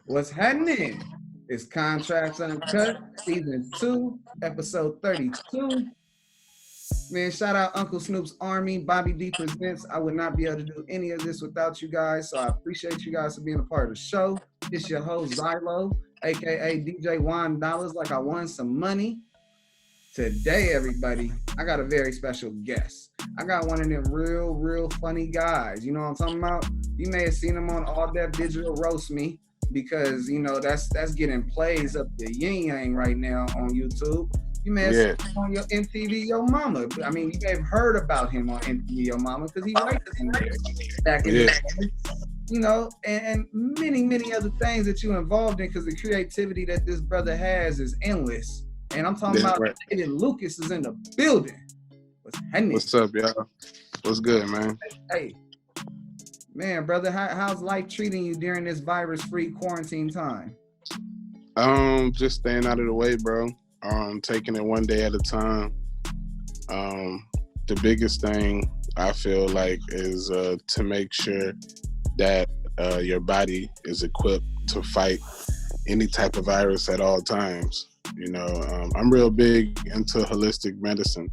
What's happening? It's Contracts Uncut, Season 2, Episode 32. Man, shout out Uncle Snoop's Army, Bobby D Presents. I would not be able to do any of this without you guys, so I appreciate you guys for being a part of the show. It's your host, Zylo, aka DJ Juan Dollars, like I won some money. Today, everybody, I got a very special guest. I got one of them real funny guys. You know what I'm talking about? You may have seen him on All That Digital Roast Me because, you know, that's getting plays up the yin yang right now on YouTube. You may have seen him on your MTV Yo Mama. I mean, you may have heard about him on MTV Yo Mama because he writes in there back in the day. You know, and many other things that you're involved in because the creativity that this brother has is endless. And I'm talking about David Lucas is in the building. What's up, y'all? What's good, man? Hey, man, brother, how's life treating you during this virus-free quarantine time? Just staying out of the way, bro. Taking it one day at a time. The biggest thing I feel like is to make sure that your body is equipped to fight any type of virus at all times. You know, I'm real big into holistic medicine.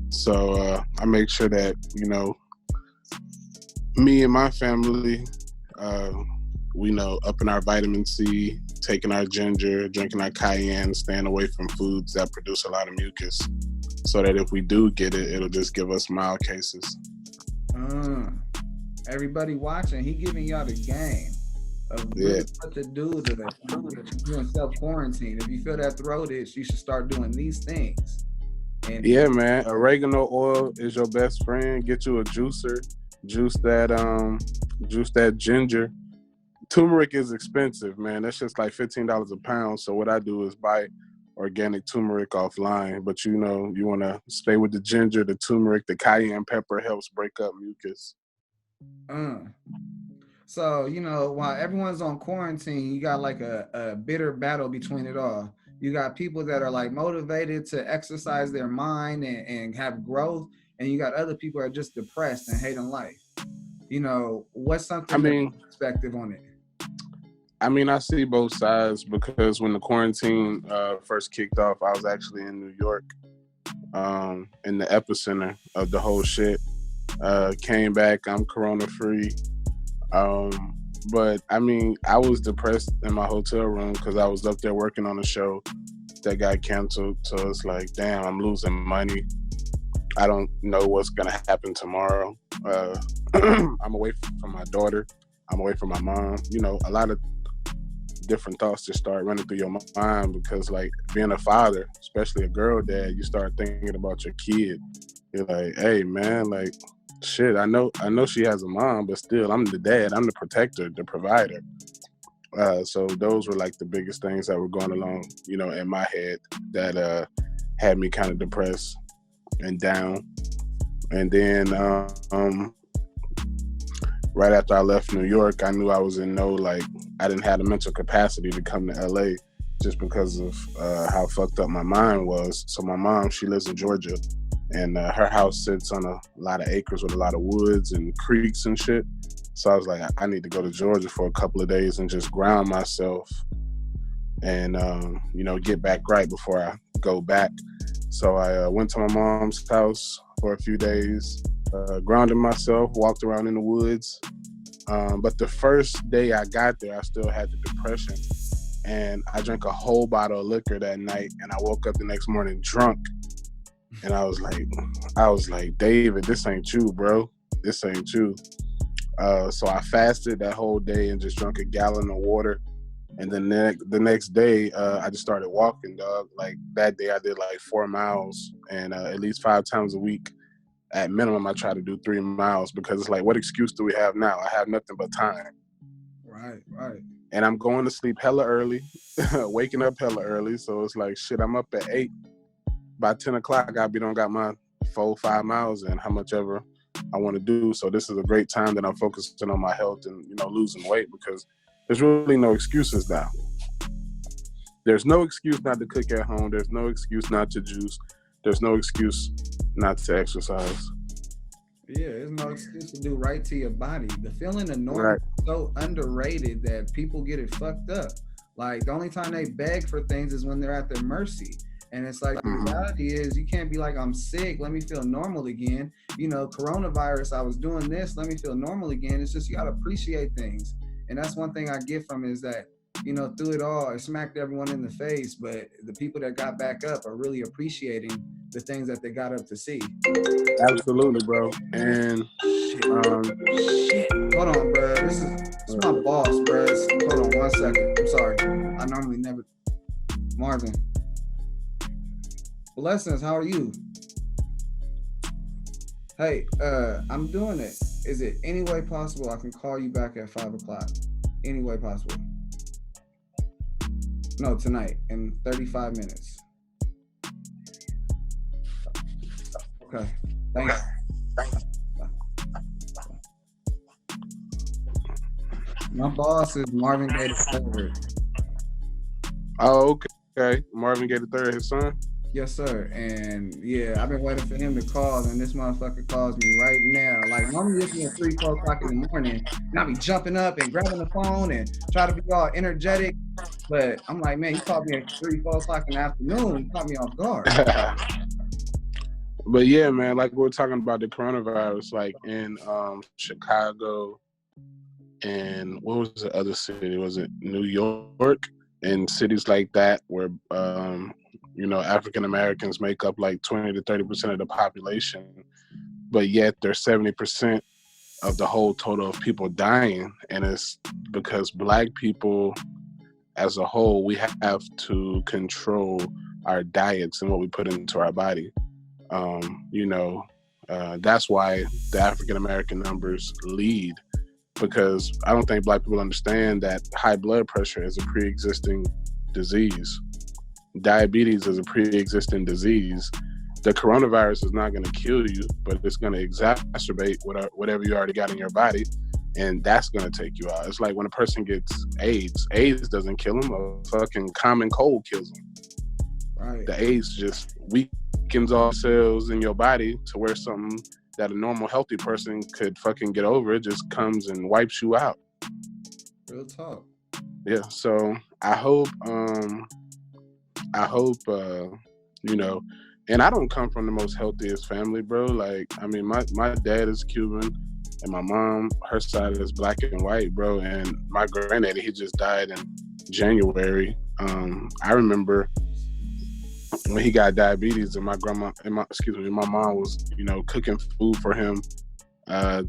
So I make sure that, you know, me and my family, we know upping our vitamin C, taking our ginger, drinking our cayenne, staying away from foods that produce a lot of mucus so that if we do get it, it'll just give us mild cases. Everybody watching, he giving y'all the game of what to do to the food that you do in self-quarantine. If you feel that throat itch, you should start doing these things. And yeah, man, oregano oil is your best friend. Get you a juicer, juice that ginger. Turmeric is expensive, man. That's just like $15 a pound. So what I do is buy organic turmeric offline. But you know, you want to stay with the ginger, the turmeric, the cayenne pepper helps break up mucus. So, you know, while everyone's on quarantine, you got like a bitter battle between it all. You got people that are like motivated to exercise their mind and have growth, and you got other people that are just depressed and hating life. You know, what's something perspective on it? I mean, I see both sides because when the quarantine first kicked off, I was actually in New York, in the epicenter of the whole shit. Came back, I'm corona free. But I mean, I was depressed in my hotel room because I was up there working on a show that got canceled. So it's like, damn, I'm losing money. I don't know what's gonna happen tomorrow. I'm away from my daughter. I'm away from my mom. You know, a lot of different thoughts just start running through your mind because, like, being a father, especially a girl dad, you start thinking about your kid. You're like, hey, man, like, shit, I know she has a mom, but still, I'm the dad. I'm the protector, the provider. So those were like the biggest things that were going along, you know, in my head that had me kind of depressed and down. And then right after I left New York, I knew I was I didn't have the mental capacity to come to LA just because of how fucked up my mind was. So my mom, she lives in Georgia. And her house sits on a lot of acres with a lot of woods and creeks and shit. So I was like, I need to go to Georgia for a couple of days and just ground myself and, you know, get back right before I go back. So I went to my mom's house for a few days, grounded myself, walked around in the woods. But the first day I got there, I still had the depression. And I drank a whole bottle of liquor that night. And I woke up the next morning drunk. And I was like, David, this ain't you, bro. This ain't you. So I fasted that whole day and just drank a gallon of water. And then the next day, I just started walking, dog. Like that day I did like 4 miles and at least 5 times a week. At minimum, I try to do 3 miles because it's like, what excuse do we have now? I have nothing but time. Right. And I'm going to sleep hella early, waking up hella early. So it's like, shit, I'm up at 8. By 10 o'clock, I got my 4-5 miles in, how much ever I want to do. So this is a great time that I'm focusing on my health and, you know, losing weight because there's really no excuses now. There's no excuse not to cook at home. There's no excuse not to juice. There's no excuse not to exercise. Yeah, there's no excuse to do right to your body. The feeling of normal Right. is so underrated that people get it fucked up. Like the only time they beg for things is when they're at their mercy. And it's like the Hmm. reality is you can't be like, I'm sick, let me feel normal again. You know, coronavirus, I was doing this, let me feel normal again. It's just you gotta appreciate things. And that's one thing I get from it is that, you know, through it all, it smacked everyone in the face, but the people that got back up are really appreciating the things that they got up to see. Absolutely, bro. And Shit. um, Shit. Hold on, bro. This is my boss, bro. Hold on 1 second. I'm sorry. I normally never. Marvin. Blessings. How are you? Hey, I'm doing it. Is it any way possible I can call you back at 5 o'clock? Any way possible? No, tonight in 35 minutes. Okay. Thanks. My boss is Marvin Gaye the third. oh, okay. Marvin Gaye the third, his son. Yes, sir. And yeah, I've been waiting for him to call, and this motherfucker calls me right now. Like normally it's me at 3, 4 o'clock in the morning, and I'll be jumping up and grabbing the phone and try to be all energetic. But I'm like, man, he called me at 3, 4 o'clock in the afternoon. He caught me off guard. But yeah, man, like we were talking about the coronavirus, like in Chicago and what was the other city? Was it New York? And cities like that where African Americans make up like 20 to 30% of the population, but yet they're 70% of the whole total of people dying. And it's because Black people as a whole, we have to control our diets and what we put into our body. That's why the African American numbers lead, because I don't think Black people understand that high blood pressure is a pre-existing disease. Diabetes is a pre-existing disease. The coronavirus is not going to kill you, but it's going to exacerbate whatever you already got in your body, and that's going to take you out. It's like when a person gets AIDS. AIDS doesn't kill them. A fucking common cold kills them. Right. The AIDS just weakens all cells in your body to where something that a normal healthy person could fucking get over, it just comes and wipes you out. Real talk. Yeah, so I hope and I don't come from the most healthiest family, bro. Like, I mean, my dad is Cuban and my mom, her side is Black and white, bro. And my granddaddy, he just died in January. I remember when he got diabetes and my mom was, cooking food for him to,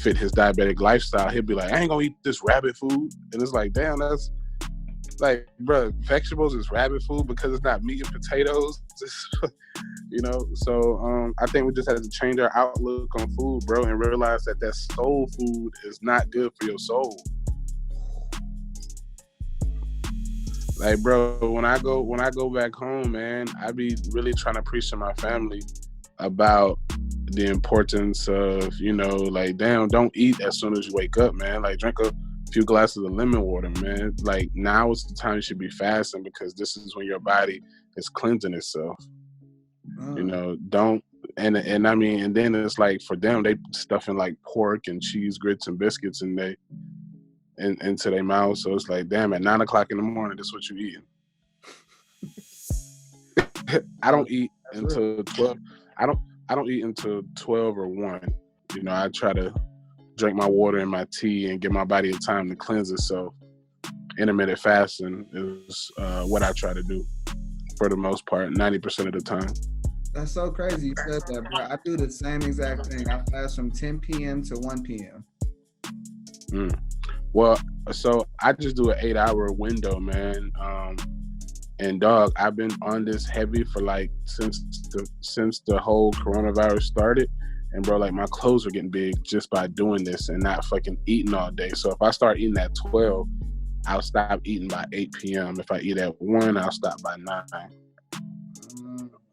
fit his diabetic lifestyle. He'd be like, I ain't gonna eat this rabbit food. And it's like, damn, that's like, bro, vegetables is rabbit food because it's not meat and potatoes. So I think we just had to change our outlook on food, bro, and realize that soul food is not good for your soul. Like, bro, when I go back home, man, I be really trying to preach to my family about the importance of, like, damn, don't eat as soon as you wake up, man. Like, drink a few glasses of lemon water, man. Like, now is the time you should be fasting because this is when your body is cleansing itself. Don't and I mean, and then it's like for them, they stuffing like pork and cheese, grits and biscuits into their mouth. So it's like, damn, at 9 o'clock in the morning, this is what you eating. I don't eat until 12. I don't eat until 12 or 1. I try to drink my water and my tea and give my body a time to cleanse itself. Intermittent fasting is what I try to do for the most part, 90% of the time. That's so crazy you said that, bro. I do the same exact thing. I fast from 10 p.m. to 1 p.m. Well, so I just do an 8-hour window, man. And dog, I've been on this heavy for like since the whole coronavirus started. And bro, like my clothes are getting big just by doing this and not fucking eating all day. So if I start eating at 12, I'll stop eating by 8 p.m. If I eat at 1, I'll stop by 9.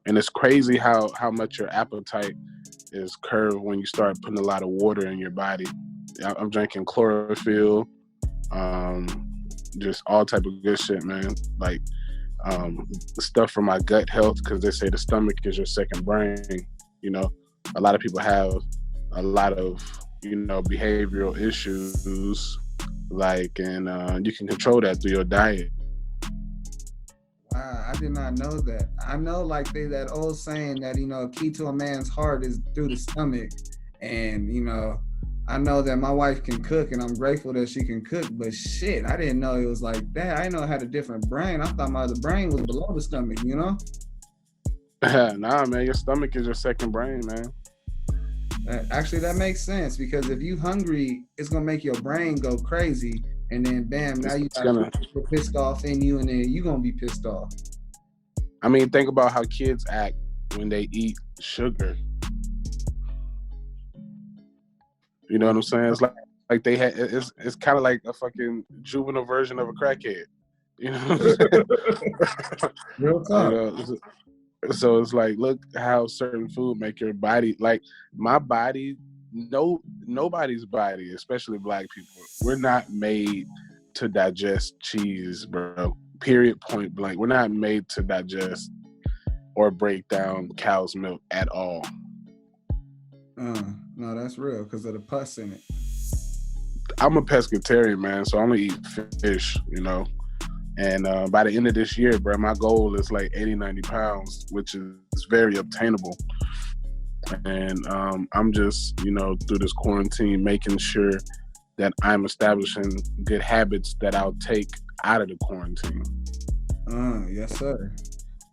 And it's crazy how much your appetite is curved when you start putting a lot of water in your body. I'm drinking chlorophyll, just all type of good shit, man. Like stuff for my gut health, because they say the stomach is your second brain. A lot of people have a lot of, behavioral issues, and you can control that through your diet. I did not know that. I know that old saying that, key to a man's heart is through the stomach. And, I know that my wife can cook and I'm grateful that she can cook, but shit, I didn't know it was like that. I didn't know it had a different brain. I thought the brain was below the stomach, Nah, man, your stomach is your second brain, man. Actually, that makes sense, because if you hungry, it's gonna make your brain go crazy, and then bam, now you got people pissed off in you, and then you gonna be pissed off. I mean, think about how kids act when they eat sugar. You know what I'm saying? It's like they had. It's kind of like a fucking juvenile version of a crackhead. You know what I'm saying? Real talk. So it's like, look how certain food make your body, like my body, nobody's body, especially black people, we're not made to digest cheese, bro. Period, point blank. We're not made to digest or break down cow's milk at all. No, that's real because of the pus in it. I'm a pescatarian, man, so I only eat fish, And by the end of this year, bro, my goal is like 80, 90 pounds, which is very obtainable. And I'm just, through this quarantine, making sure that I'm establishing good habits that I'll take out of the quarantine. Yes, sir.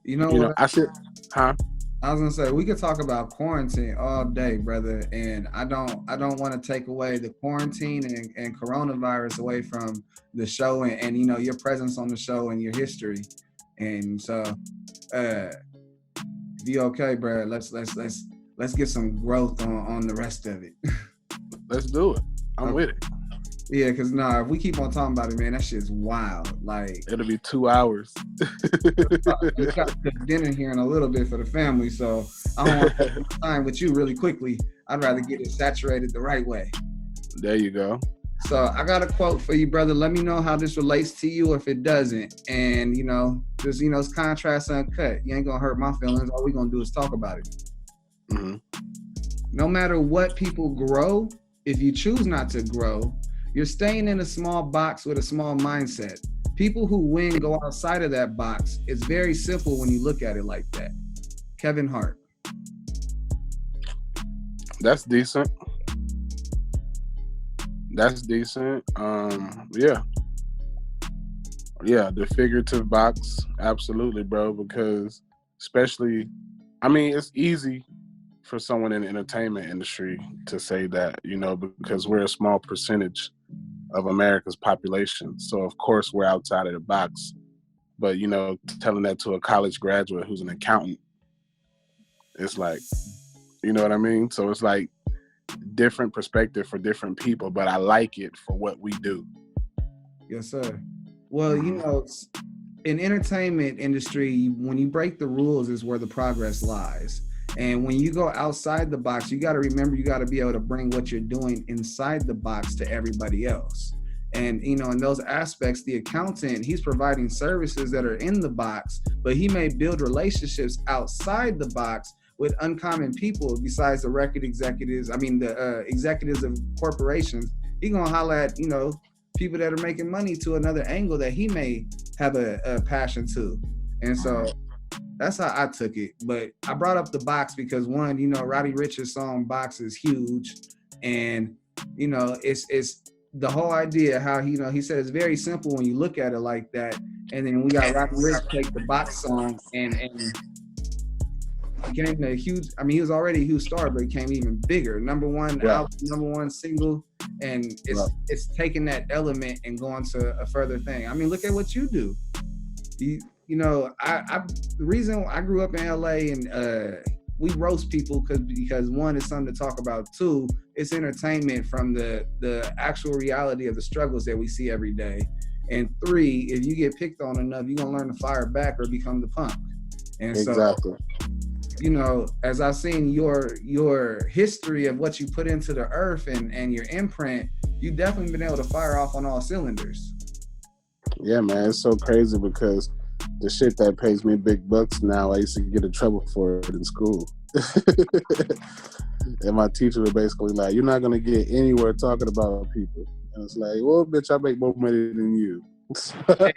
What? I said, huh? I was gonna say, we could talk about quarantine all day, brother, and I don't want to take away the quarantine and coronavirus away from the show and your presence on the show and your history. And so, if you okay, bro, let's get some growth on the rest of it. Let's do it. I'm with it. Yeah, because if we keep on talking about it, man, that shit's wild. Like, it'll be 2 hours. We got to cook dinner here in a little bit for the family, so I don't want to take time with you really quickly. I'd rather get it saturated the right way. There you go. So I got a quote for you, brother. Let me know how this relates to you or if it doesn't. And, just, it's contrast uncut. You ain't going to hurt my feelings. All we going to do is talk about it. Mm-hmm. No matter what people grow, if you choose not to grow, you're staying in a small box with a small mindset. People who win go outside of that box. It's very simple when you look at it like that. Kevin Hart. That's decent. Yeah. Yeah, the figurative box, absolutely, bro, because especially, it's easy for someone in the entertainment industry to say that, because we're a small percentage of America's population. So of course we're outside of the box. But, telling that to a college graduate who's an accountant, it's like, you know what I mean? So it's like different perspective for different people, but I like it for what we do. Yes, sir. Well, in entertainment industry, when you break the rules is where the progress lies. And when you go outside the box, you got to remember, you got to be able to bring what you're doing inside the box to everybody else. And, in those aspects, the accountant, he's providing services that are in the box, but he may build relationships outside the box with uncommon people besides the record executives. The executives of corporations. He going to holler at, people that are making money to another angle that he may have a passion to. And so that's how I took it. But I brought up the box because one, Roddy Ricch's song Box is huge. And, it's the whole idea how, he said it's very simple when you look at it like that. And then we got Roddy Ricch take the box song and became a huge, he was already a huge star, but it became even bigger. Number one album, number one single. And it's taking that element and going to a further thing. Look at what you do. The reason I grew up in LA and we roast people because one, it's something to talk about. Two, it's entertainment from the actual reality of the struggles that we see every day. And three, if you get picked on enough, you're gonna learn to fire back or become the punk. And exactly. So, as I've seen your history of what you put into the earth and your imprint, you've definitely been able to fire off on all cylinders. Yeah, man, it's so crazy because the shit that pays me big bucks now, I used to get in trouble for it in school. And my teacher was basically like, "You're not gonna get anywhere talking about people." And it's like, "Well, bitch, I make more money than you." Hey,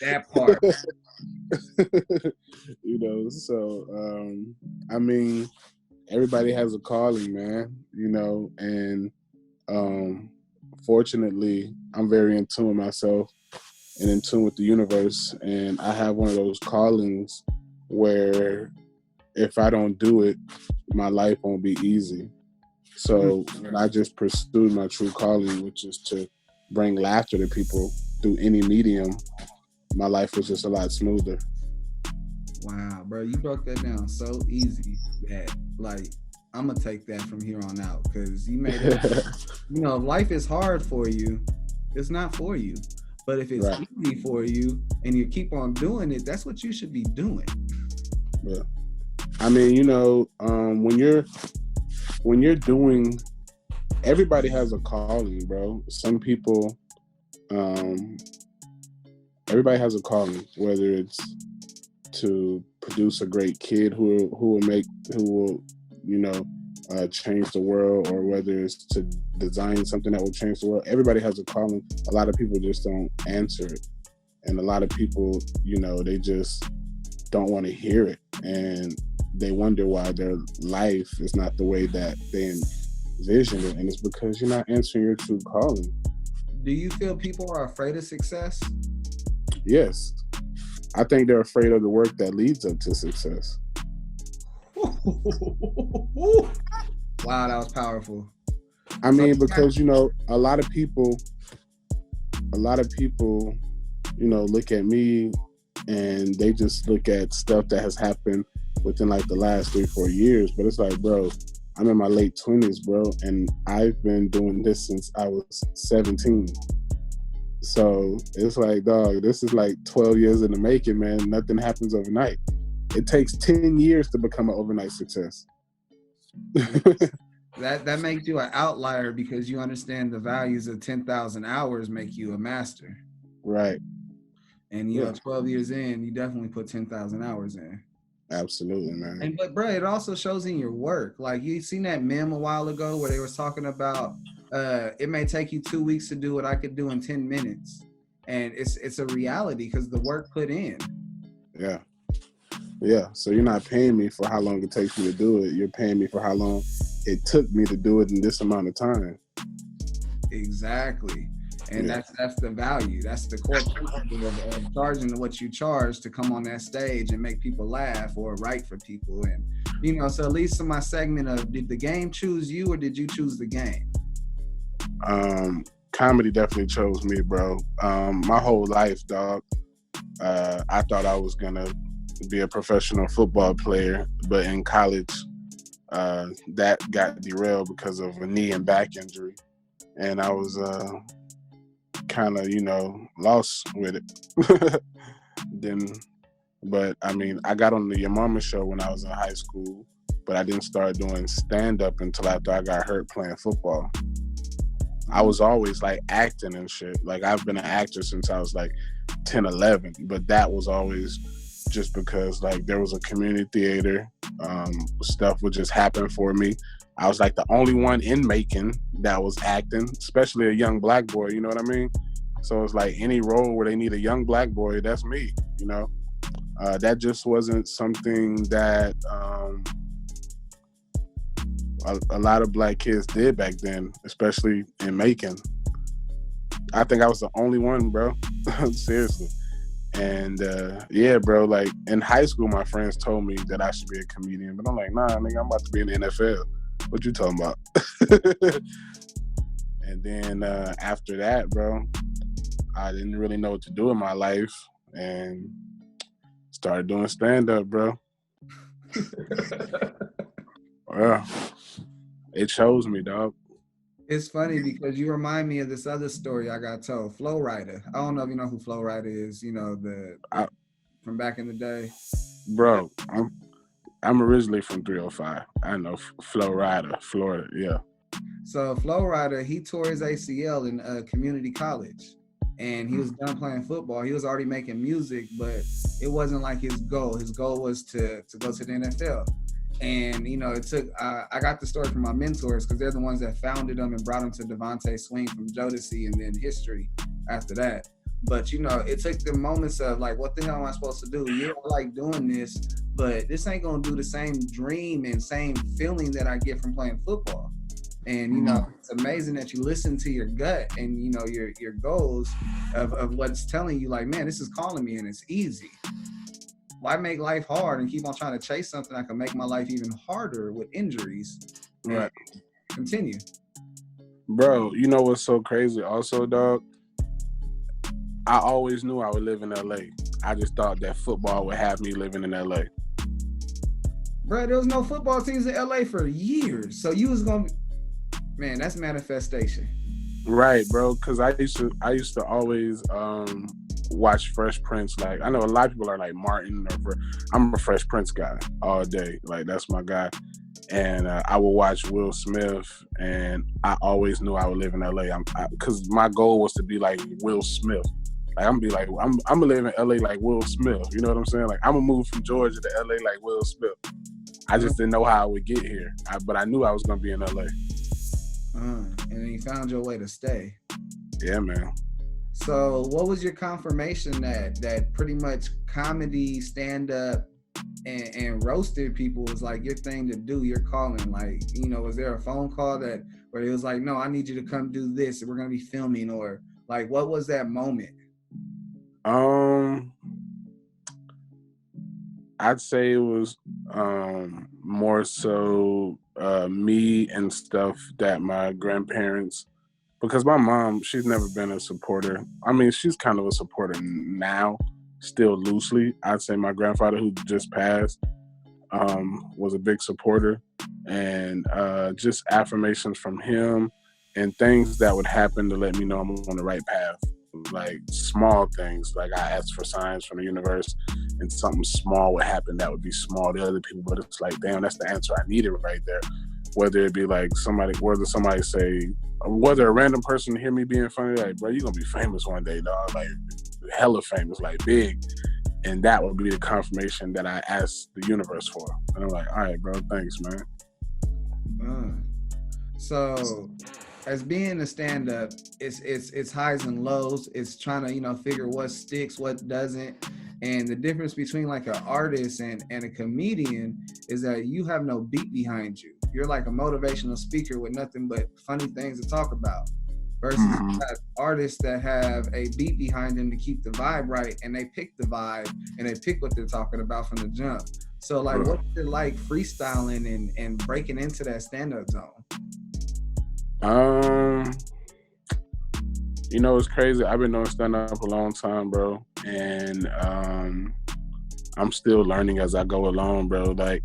that part. So I mean, everybody has a calling, man. And fortunately, I'm very in tune with myself and in tune with the universe, and I have one of those callings where if I don't do it, my life won't be easy. So when I just pursued my true calling, which is to bring laughter to people through any medium, my life was just a lot smoother. Wow, bro, you broke that down so easy that I'm gonna take that from here on out, because you made it. If life is hard for you, it's not for you. But if it's easy for you and you keep on doing it, that's what you should be doing. Yeah. I mean, when you're doing, everybody has a calling, bro. Some people, everybody has a calling, whether it's to produce a great kid who will change the world, or whether it's to design something that will change the world. Everybody has a calling. A lot of people just don't answer it, and a lot of people, they just don't want to hear it, and they wonder why their life is not the way that they envisioned it, and it's because you're not answering your true calling. Do you feel people are afraid of success? Yes. I think they're afraid of the work that leads up to success. Wow, that was powerful. I mean, because a lot of people, look at me and they just look at stuff that has happened within like the last 3-4 years. But it's like, bro, I'm in my late 20s, bro, and I've been doing this since I was 17. So it's like, dog, this is like 12 years in the making, man. Nothing happens overnight. It takes 10 years to become an overnight success. That makes you an outlier, because you understand the values of 10,000 hours make you a master. Right. And 12 years in, you definitely put 10,000 hours in. Absolutely, man. But bro, it also shows in your work. Like, you seen that meme a while ago where they was talking about it may take you 2 weeks to do what I could do in 10 minutes. And it's a reality because the work put in. Yeah. So you're not paying me for how long it takes me to do it. You're paying me for how long it took me to do it in this amount of time. Exactly. And that's the value. That's the core principle of charging what you charge to come on that stage and make people laugh or write for people. And, so at least in my segment of, did the game choose you or did you choose the game? Comedy definitely chose me, bro. My whole life, dog, I thought I was going to be a professional football player, but in college, that got derailed because of a knee and back injury. And I was kind of, lost with it. But I mean, I got on the Momma show when I was in high school, but I didn't start doing stand-up until after I got hurt playing football. I was always like acting and shit. Like, I've been an actor since I was like 10, 11, but that was always just because like there was a community theater, stuff would just happen for me. I was like the only one in Macon that was acting, especially a young black boy, you know what I mean? So it's like any role where they need a young black boy, that's me, That just wasn't something that a lot of black kids did back then, especially in Macon. I think I was the only one, bro. Seriously. And bro, like in high school, my friends told me that I should be a comedian, but I'm like, nah, nigga, I'm about to be in the NFL. What you talking about? And then after that, bro, I didn't really know what to do in my life and started doing stand-up, bro. Well, it chose me, dog. It's funny because you remind me of this other story I got told. Flow Rider. I don't know if you know who Flow Rider is. From back in the day. Bro, I'm originally from 305. I know Flow Rider, Florida. Yeah. So Flow Rider, he tore his ACL in community college, and he was done playing football. He was already making music, but it wasn't like his goal. His goal was to go to the NFL. And it took. I got the story from my mentors because they're the ones that founded them and brought them to Devontae Swing from Jodeci, and then history after that. But it took the moments of like, what the hell am I supposed to do? Yeah, I like doing this, but this ain't gonna do the same dream and same feeling that I get from playing football. And it's amazing that you listen to your gut and your goals of what's telling you, like, man, this is calling me and it's easy. Why make life hard and keep on trying to chase something that can make my life even harder with injuries? Right. Continue. Bro, you know what's so crazy also, dog? I always knew I would live in LA. I just thought that football would have me living in LA. Bro, there was no football teams in LA for years. So you was gonna man, that's manifestation. Right, bro. Cause I used to always watch Fresh Prince. Like, I know a lot of people are like Martin I'm a Fresh Prince guy all day. Like, that's my guy. And I would watch Will Smith, and I always knew I would live in LA. Cause my goal was to be like Will Smith. Like, I'm gonna live in LA like Will Smith. You know what I'm saying? Like, I'm gonna move from Georgia to LA like Will Smith. I just didn't know how I would get here, but I knew I was gonna be in LA. And then you found your way to stay. Yeah, man. So what was your confirmation that pretty much comedy, stand-up, and roasted people was like your thing to do, your calling? Like, was there a phone call where it was like, no, I need you to come do this, we're gonna be filming? Or like, what was that moment? I'd say it was more so me and stuff that my grandparents, because my mom, she's never been a supporter. I mean, she's kind of a supporter now, still loosely. I'd say my grandfather, who just passed, was a big supporter, and just affirmations from him and things that would happen to let me know I'm on the right path. Like small things, like I asked for signs from the universe and something small would happen that would be small to other people, but it's like, damn, that's the answer I needed right there. Whether it be like whether a random person hear me being funny, like, bro, you're gonna be famous one day, dog, like hella famous, like big. And that would be the confirmation that I asked the universe for. And I'm like, all right, bro, thanks, man. So as being a stand-up, it's highs and lows. It's trying to figure what sticks, what doesn't. And the difference between like an artist and a comedian is that you have no beat behind you. You're like a motivational speaker with nothing but funny things to talk about. Versus you got artists that have a beat behind them to keep the vibe right, and they pick the vibe and they pick what they're talking about from the jump. So like, what's it like freestyling and breaking into that stand-up zone? It's crazy. I've been doing stand-up a long time, bro, and I'm still learning as I go along, bro. Like,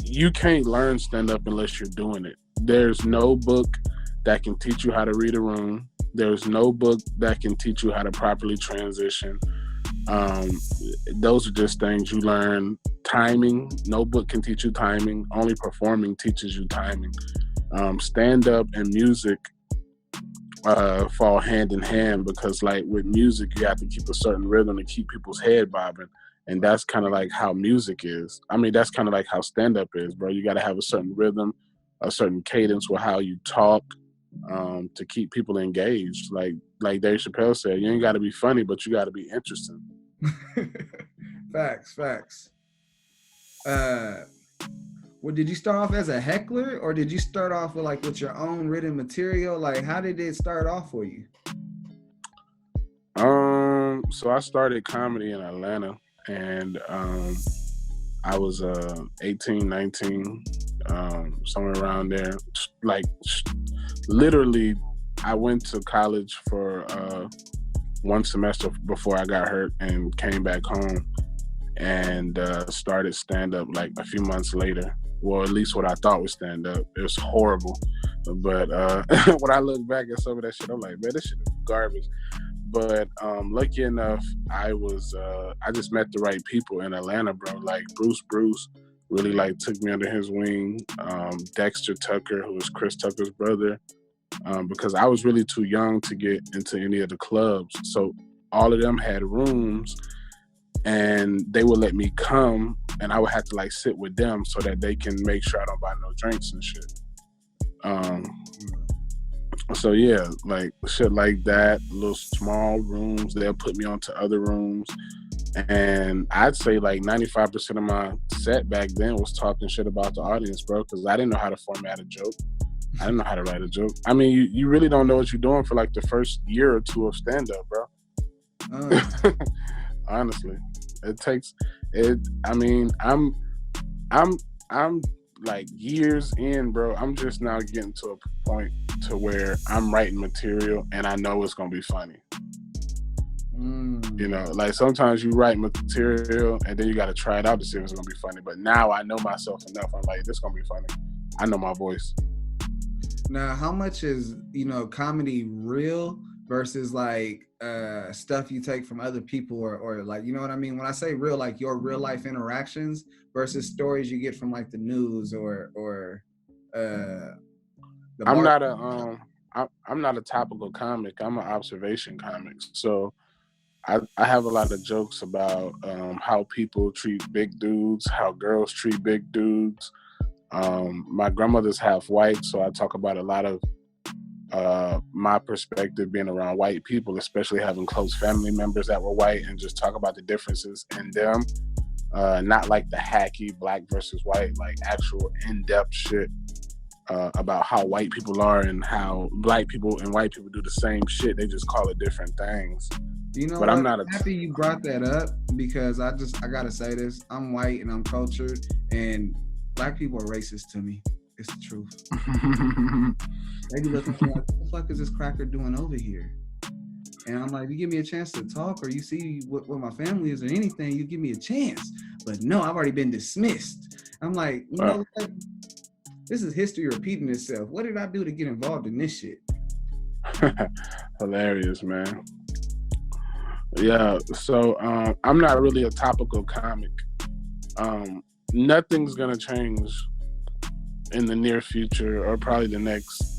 you can't learn stand-up unless you're doing it. There's no book that can teach you how to read a room. There's no book that can teach you how to properly transition. Those are just things you learn. Timing, no book can teach you timing. Only performing teaches you timing. Stand-up and music fall hand in hand, because like with music, you have to keep a certain rhythm to keep people's head bobbing. And that's kind of like how music is. I mean, that's kind of like how stand-up is, bro. You got to have a certain rhythm, a certain cadence with how you talk, to keep people engaged. Like Dave Chappelle said, you ain't got to be funny, but you got to be interesting. Facts. Well, did you start off as a heckler, or did you start off with your own written material? Like, how did it start off for you? So I started comedy in Atlanta, and I was 18, 19, somewhere around there. Like, literally, I went to college for one semester before I got hurt and came back home and started stand-up like a few months later. Well, at least what I thought was stand-up. It was horrible. But when I look back at some of that shit, I'm like, man, this shit is garbage. But lucky enough, I just met the right people in Atlanta, bro. Like Bruce really like took me under his wing. Dexter Tucker, who was Chris Tucker's brother, because I was really too young to get into any of the clubs. So all of them had rooms, and they would let me come and I would have to like sit with them so that they can make sure I don't buy no drinks and shit. So yeah, like shit like that, little small rooms, they'll put me onto other rooms. And I'd say like 95% of my set back then was talking shit about the audience, bro, because I didn't know how to format a joke. I didn't know how to write a joke. I mean, you really don't know what you're doing for like the first year or two of stand-up, bro. Honestly, it takes it. I mean, I'm like years in, bro. I'm just now getting to a point to where I'm writing material and I know it's gonna be funny. You know, like sometimes you write material and then you got to try it out to see if it's gonna be funny. But now I know myself enough. I'm like, this gonna be funny. I know my voice. Now, how much is, you know, comedy real versus like stuff you take from other people or like, you know what I mean? When I say real, like your real life interactions versus stories you get from like the news or I'm not a topical comic. I'm an observation comic. So I have a lot of jokes about how people treat big dudes, how girls treat big dudes. My grandmother's half white, so I talk about a lot of my perspective being around white people, especially having close family members that were white, and just talk about the differences in them. Not like the hacky black versus white, like actual in-depth shit about how white people are and how black people and white people do the same shit. They just call it different things. You know, but what? I'm not happy you brought that up because I gotta say this. I'm white and I'm cultured, and black people are racist to me. It's the truth. They be looking for like, what the fuck is this cracker doing over here? And I'm like, you give me a chance to talk or you see what my family is or anything, you give me a chance. But no, I've already been dismissed. I'm like, you know what? This is history repeating itself. What did I do to get involved in this shit? Hilarious, man. Yeah, so I'm not really a topical comic. Nothing's gonna change in the near future or probably the next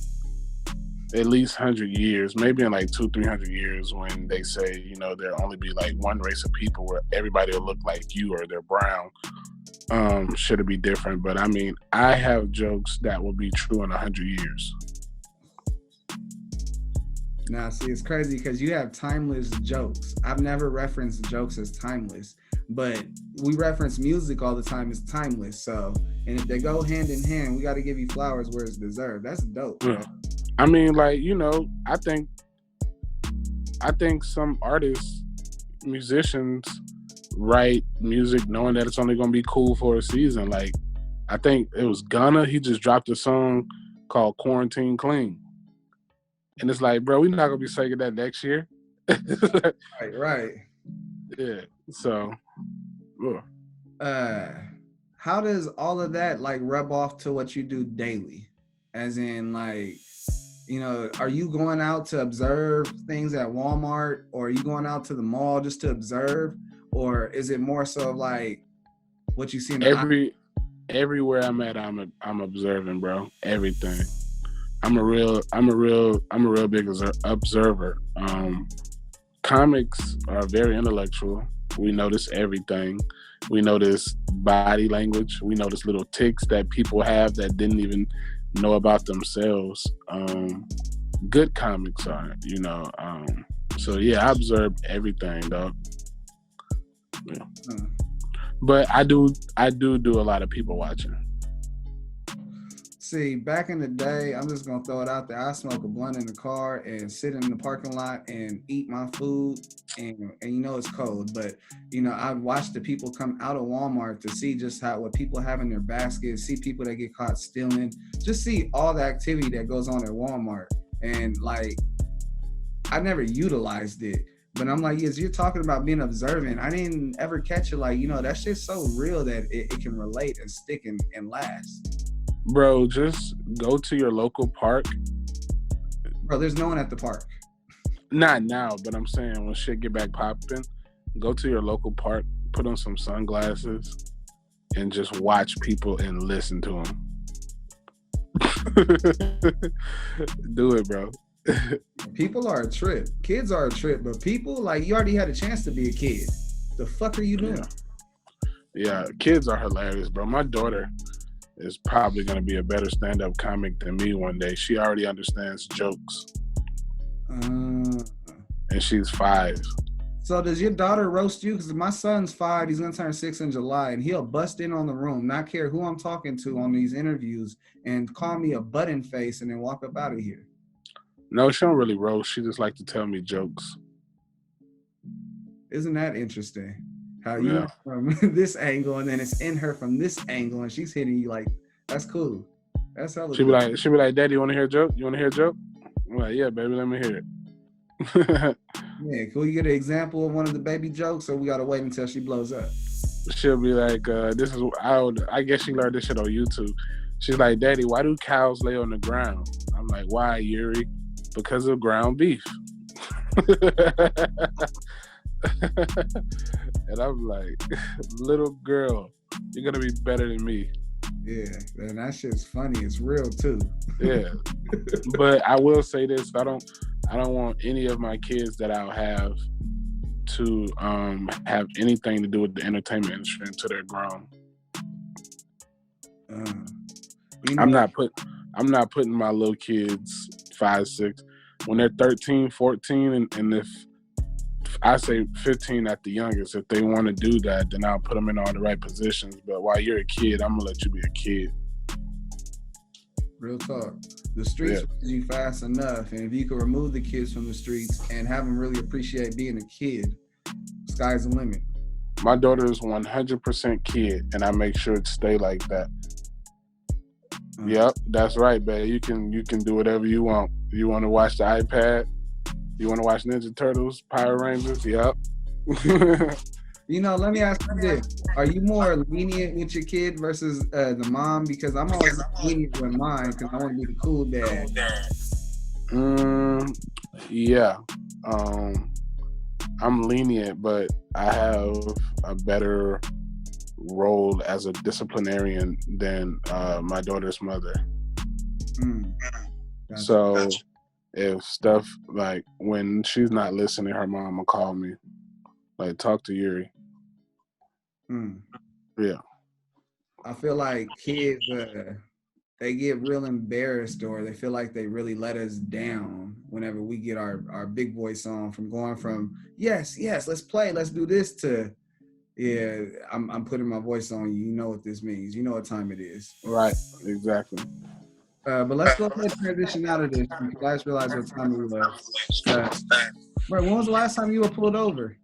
at least 100 years, maybe in like 200-300 years, when they say, you know, there'll only be like one race of people where everybody will look like you or they're brown. Should it be different? But I mean, I have jokes that will be true in 100 years. Now, see, it's crazy because you have timeless jokes. I've never referenced jokes as timeless, but we reference music all the time as timeless. So, and if they go hand in hand, we got to give you flowers where it's deserved. That's dope. Yeah. I mean, like, you know, I think some artists, musicians write music knowing that it's only going to be cool for a season. Like, I think it was Gunna. He just dropped a song called Quarantine Clean. And it's like, bro, we're not going to be singing that next year. Right. Yeah. So, how does all of that like rub off to what you do daily? As in, like, you know, are you going out to observe things at Walmart, or are you going out to the mall just to observe, or is it more so like what you see in the everywhere I'm at, I'm observing, bro. Everything. I'm a real big observer. Comics are very intellectual. We notice everything. We notice body language. We notice little tics that people have that didn't even know about themselves. Good comics are, you know. So yeah, I observe everything, dog. Yeah. But I do a lot of people watching. See, back in the day, I'm just gonna throw it out there. I smoke a blunt in the car and sit in the parking lot and eat my food, and you know it's cold, but you know I watch the people come out of Walmart to see just what people have in their baskets, see people that get caught stealing, just see all the activity that goes on at Walmart, and like I never utilized it. But I'm like, yes, you're talking about being observant. I didn't ever catch it. Like, you know, that shit's so real that it can relate and stick and last. Bro, just go to your local park. Bro, there's no one at the park. Not now, but I'm saying when shit get back popping, go to your local park, put on some sunglasses, and just watch people and listen to them. Do it, bro. People are a trip. Kids are a trip, but people, like, you already had a chance to be a kid. The fuck are you doing? Yeah, kids are hilarious, bro. My daughter is probably going to be a better stand-up comic than me one day. She already understands jokes, and she's 5. So does your daughter roast you? Because my son's 5, he's gonna turn 6 in July, and he'll bust in on the room, not care who I'm talking to on these interviews, and call me a button face, and then walk up out of here. No, she don't really roast. She just like to tell me jokes. Isn't that interesting? How you know from this angle, and then it's in her from this angle, and she's hitting you like, that's cool. That's hella She cool. be like, Daddy, you want to hear a joke? You want to hear a joke? I'm like, yeah, baby, let me hear it. Yeah, can we get an example of one of the baby jokes, or we gotta wait until she blows up? She'll be like, this is, I guess she learned this shit on YouTube. She's like, Daddy, why do cows lay on the ground? I'm like, why, Yuri? Because of ground beef. And I'm like, little girl, you're gonna be better than me. Yeah, and that shit's funny. It's real too. Yeah. But I will say this, I don't want any of my kids that I'll have to have anything to do with the entertainment industry until they're grown. I'm not putting my little kids 5, 6 when they're 13, 14, and if I say 15 at the youngest, if they want to do that, then I'll put them in all the right positions. But while you're a kid, I'm gonna let you be a kid. Real talk. The streets raise you fast enough, and if you can remove the kids from the streets and have them really appreciate being a kid, sky's the limit. My daughter is 100% kid, and I make sure it stay like that. Yep, that's right, babe. You can do whatever you want. You want to watch the iPad? You want to watch Ninja Turtles, Power Rangers? Yep. You know, let me ask you this. Are you more lenient with your kid versus the mom? Because I'm always lenient with mine because I want to be the cool dad. Yeah. I'm lenient, but I have a better role as a disciplinarian than my daughter's mother. Gotcha. So if stuff like when she's not listening, her mom will call me, like, talk to Yuri. Yeah. I feel like kids, they get real embarrassed, or they feel like they really let us down whenever we get our big voice on, from going from yes, let's play, let's do this, to yeah, I'm putting my voice on you. You know what this means. You know what time it is. Right, exactly. But let's go ahead and transition out of this, because I just realized what time it was. Bro, when was the last time you were pulled over?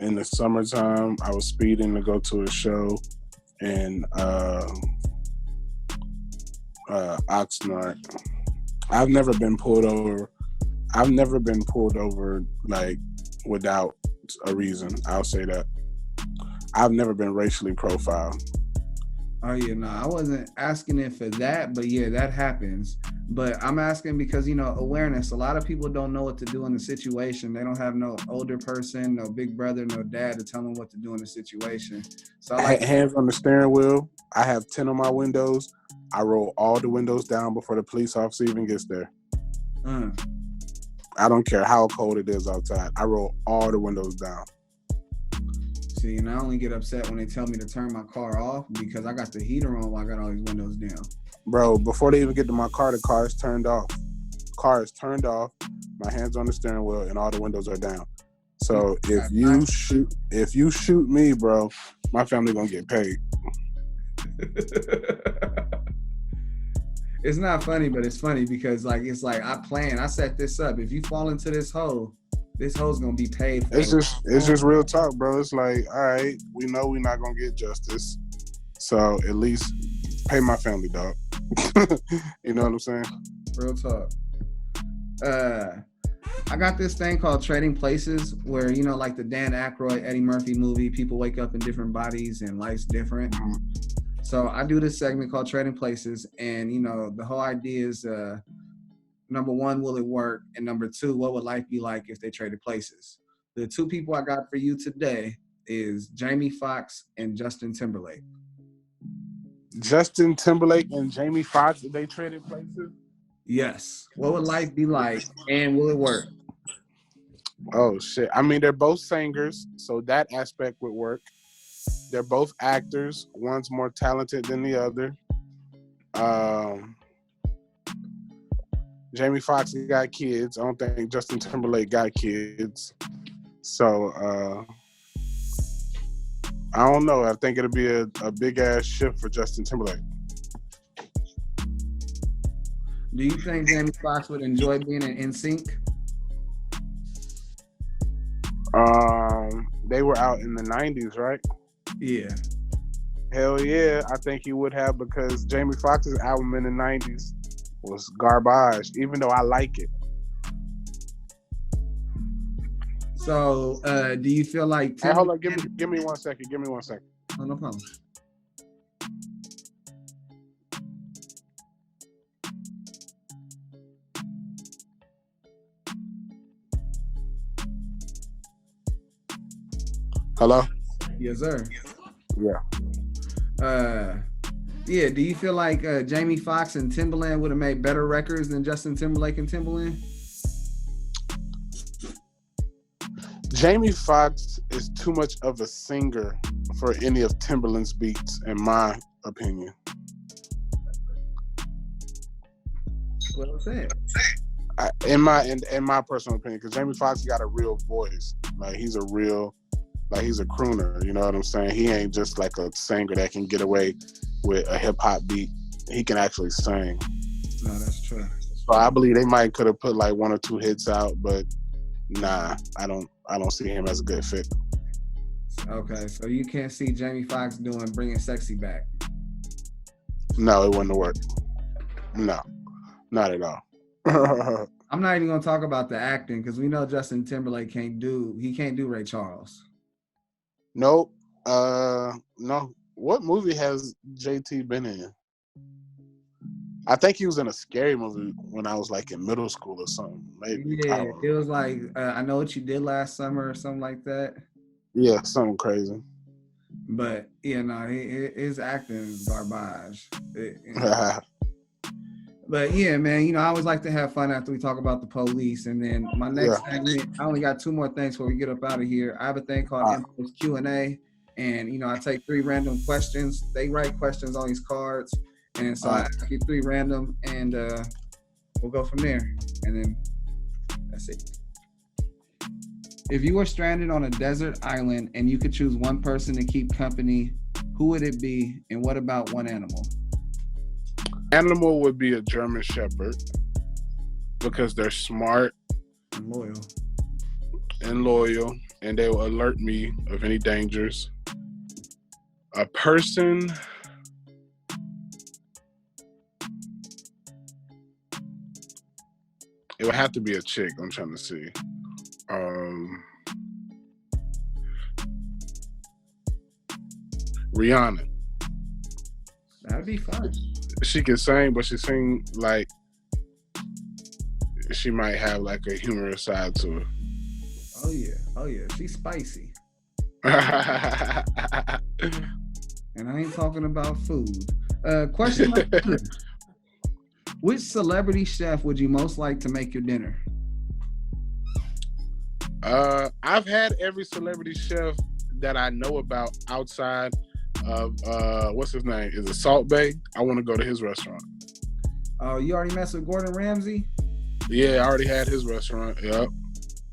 In the summertime, I was speeding to go to a show in Oxnard. I've never been pulled over. I've never been pulled over like without a reason. I'll say that. I've never been racially profiled. Oh yeah, no, I wasn't asking it for that, but yeah, that happens. But I'm asking because, you know, awareness. A lot of people don't know what to do in the situation. They don't have no older person, no big brother, no dad to tell them what to do in the situation. So I like hands on the steering wheel. I have 10 on my windows. I roll all the windows down before the police officer even gets there. I don't care how cold it is outside. I roll all the windows down. See, and I only get upset when they tell me to turn my car off because I got the heater on while I got all these windows down. Bro, before they even get to my car, the car is turned off. Car is turned off, my hands on the steering wheel, and all the windows are down. So if you shoot me, bro, my family gonna get paid. It's not funny, but it's funny because I set this up. If you fall into this hole's gonna be paid for. It's just real talk, bro. It's like, all right, we know we're not gonna get justice, so at least pay my family, dog. You know what I'm saying? Real talk. I got this thing called Trading Places, where, you know, like the Dan Aykroyd, Eddie Murphy movie, people wake up in different bodies and life's different. So I do this segment called Trading Places, and, you know, the whole idea is, number one, will it work? And number two, what would life be like if they traded places? The two people I got for you today is Jamie Foxx and Justin Timberlake. Justin Timberlake and Jamie Foxx, they traded places? Yes. What would life be like, and will it work? Oh shit! I mean, they're both singers, so that aspect would work. They're both actors. One's more talented than the other. Um, Jamie Foxx got kids. I don't think Justin Timberlake got kids. So I don't know. I think it'll be a big ass shift for Justin Timberlake. Do you think Jamie Foxx would enjoy being in NSYNC? They were out in the 90s, right? Yeah. Hell yeah, I think he would have, because Jamie Foxx's album in the 90s was garbage, even though I like it. So, do you feel like... Hey, hold on, give me 1 second. Oh, no problem. Hello? Yes, sir. Yeah. Yeah, do you feel like Jamie Foxx and Timbaland would have made better records than Justin Timberlake and Timbaland? Jamie Foxx is too much of a singer for any of Timbaland's beats, in my opinion. Well said. In my personal opinion, because Jamie Foxx got a real voice. Like he's a crooner. You know what I'm saying? He ain't just like a singer that can get away with a hip hop beat. He can actually sing. No, that's true. So I believe they might could have put like 1 or 2 hits out, but nah, I don't see him as a good fit. Okay, so you can't see Jamie Foxx bringing sexy back. No, it wouldn't work. No, not at all. I'm not even gonna talk about the acting because we know Justin Timberlake can't do Ray Charles. Nope. No. What movie has JT been in? I think he was in a scary movie when I was like in middle school or something. Maybe. Yeah, it was like I Know What You Did Last Summer or something like that. Yeah, something crazy. But his acting is garbage. But yeah, man, I always like to have fun after we talk about the police. And then my next segment, I only got 2 more things before we get up out of here. I have a thing called Infamous Q&A. And, I take 3 random questions. They write questions on these cards. And so I ask you 3 random, and we'll go from there. And then that's it. If you were stranded on a desert island and you could choose one person to keep company, who would it be? And what about one animal? Animal would be a German Shepherd because they're smart and loyal, and they will alert me of any dangers. A person, it would have to be a chick. I'm trying to see. Rihanna. That'd be fun. She can sing, but she sing like she might have like a humorous side to her. Oh yeah, she's spicy. And I ain't talking about food. Question number 2. Which celebrity chef would you most like to make your dinner? I've had every celebrity chef that I know about outside of what's his name? Is it Salt Bay? I want to go to his restaurant. Oh, you already messed with Gordon Ramsay? Yeah, I already had his restaurant. Yep.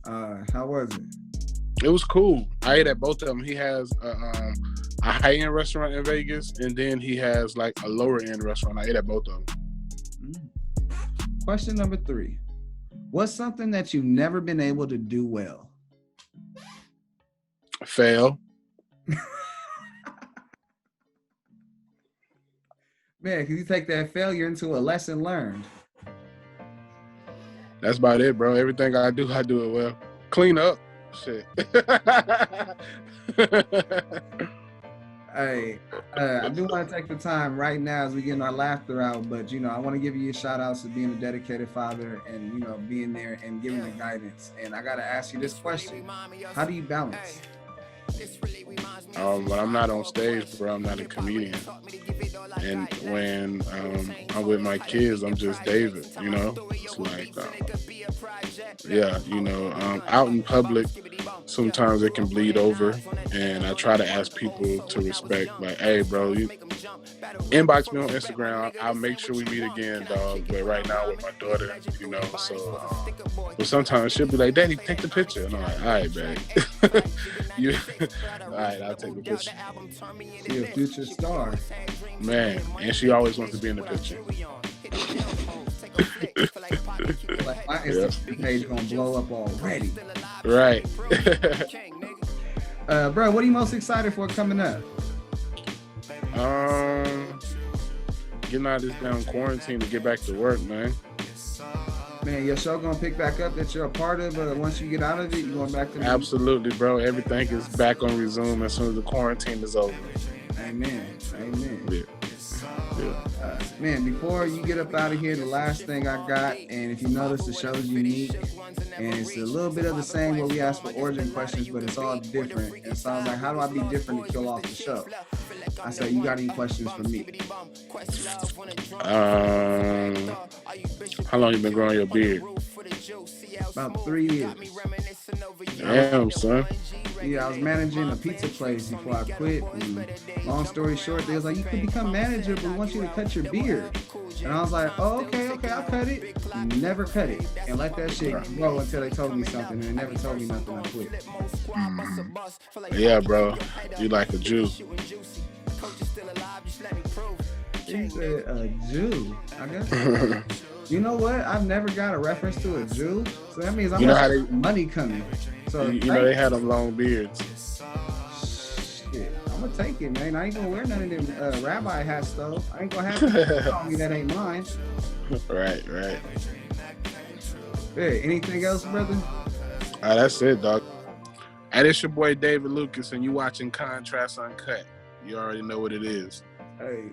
How was it? It was cool. I ate at both of them. He has a high-end restaurant in Vegas, and then he has like a lower-end restaurant. I ate at both of them. Question number 3. What's something that you've never been able to do well? Fail. Man, can you take that failure into a lesson learned? That's about it, bro. Everything I do it well. Clean up. Shit. Hey, I do want to take the time right now as we get our laughter out, but I want to give you a shout out to being a dedicated father and being there and giving the guidance. And I gotta ask you this question: how do you balance? When I'm not on stage, bro, I'm not a comedian. And when I'm with my kids, I'm just David, you know? It's like, yeah, you know, out in public, sometimes it can bleed over. And I try to ask people to respect, like, hey, bro, you inbox me on Instagram. I'll make sure we meet again, dog. But right now with my daughter, you know, so but sometimes she'll be like, Daddy, take the picture. And I'm like, all right, babe. All right, I'll take the picture. She a future star. Man, and she always wants to be in the picture. Like my Instagram page gonna blow up already. Right. Bro, what are you most excited for coming up? Getting out of this damn quarantine to get back to work, man. Man, your show gonna pick back up that you're a part of, but once you get out of it, you going back to Absolutely, bro. Everything is back on resume as soon as the quarantine is over. Amen. Yeah. Man, before you get up out of here, the last thing I got, and if you notice, the show's unique, and it's a little bit of the same where we ask for origin questions, but it's all different. And so I was like, how do I be different to kill off the show? I said, you got any questions for me? How long you been growing your beard? About 3 years. Damn, son. Yeah, I was managing a pizza place before I quit. And long story short, they was like, you could become manager, but we want you to cut your beard. And I was like, oh, okay, I'll cut it. Never cut it. And let that shit grow until they told me something. And they never told me nothing. I quit. Yeah, bro. You like a Jew. He said a Jew. I guess. You know what? I've never got a reference to a Jew. So that means I'm money coming. So you know they had them long beards. Shit, I'm gonna take it, man. I ain't gonna wear none of them rabbi hats though. I ain't gonna have to tell me that ain't mine. Right. Hey, anything else, brother? That's it, dog. And it's your boy David Lucas, and you watching Contrast Uncut. You already know what it is. Hey.